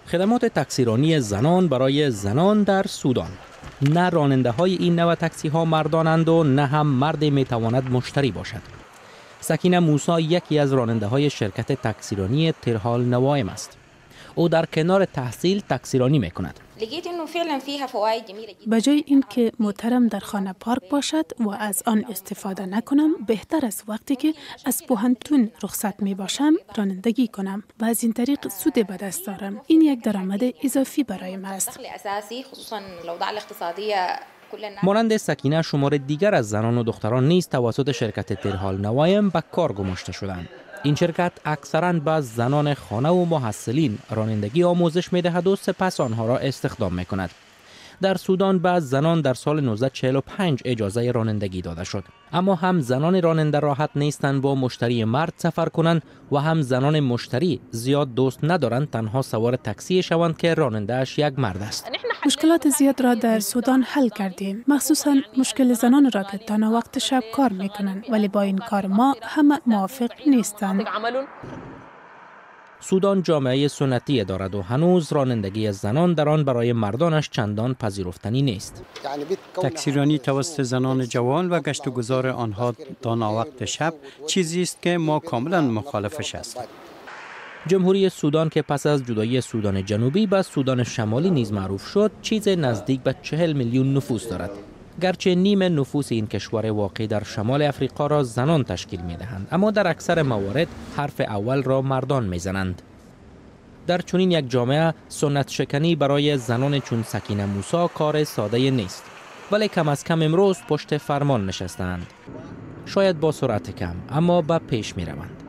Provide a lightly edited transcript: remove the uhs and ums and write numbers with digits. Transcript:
خدمات تاکسیرانی زنان برای زنان در سودان. نه راننده های این نوع تاکسی ها مردانند و نه هم مرد می تواند مشتری باشد. سکینه موسی یکی از راننده های شرکت تاکسیرانی ترحال نوایم است. او در کنار تحصیل تاکسیرانی می کند. بجای اینکه موترم در خانه پارک باشد و از آن استفاده نکنم، بهتر است وقتی که از پوهنتون رخصت می باشم رانندگی کنم و از این طریق سود به دست دارم. این یک درآمد اضافی برایم است. مانند سکینه شمار دیگر از زنان و دختران نیز توسط شرکت ترحال نوایم به کار گماشته شدند. این شرکت اکثراً به زنان خانه و محصلین رانندگی آموزش می‌دهد و سپس آنها را استخدام می‌کند. در سودان به زنان در سال 1945 اجازه رانندگی داده شد، اما هم زنان راننده راحت نیستند با مشتری مرد سفر کنند و هم زنان مشتری زیاد دوست ندارند تنها سوار تاکسی شوند که راننده‌اش یک مرد است. مشکلات زیاد را در سودان حل کردیم، مخصوصا مشکل زنان را که تا وقت شب کار میکنند، ولی با این کار ما همه موافق نیستند. سودان جامعه سنتی دارد و هنوز رانندگی زنان در آن برای مردانش چندان پذیرفتنی نیست. تاکسیرانی توسط زنان جوان و گشت و گذار آنها تا وقت شب چیزی است که ما کاملا مخالفش هستیم. جمهوری سودان که پس از جدایی سودان جنوبی به سودان شمالی نیز معروف شد، چیز نزدیک به 40 میلیون نفوس دارد. گرچه نیم نفوس این کشور واقع در شمال افریقا را زنان تشکیل می دهند، اما در اکثر موارد حرف اول را مردان می زنند. در چنین یک جامعه سنت شکنی برای زنان چون سکینه موسی کار ساده نیست، ولی کم از کم امروز پشت فرمان نشستند. شاید با سرعت کم، اما به پیش می روند.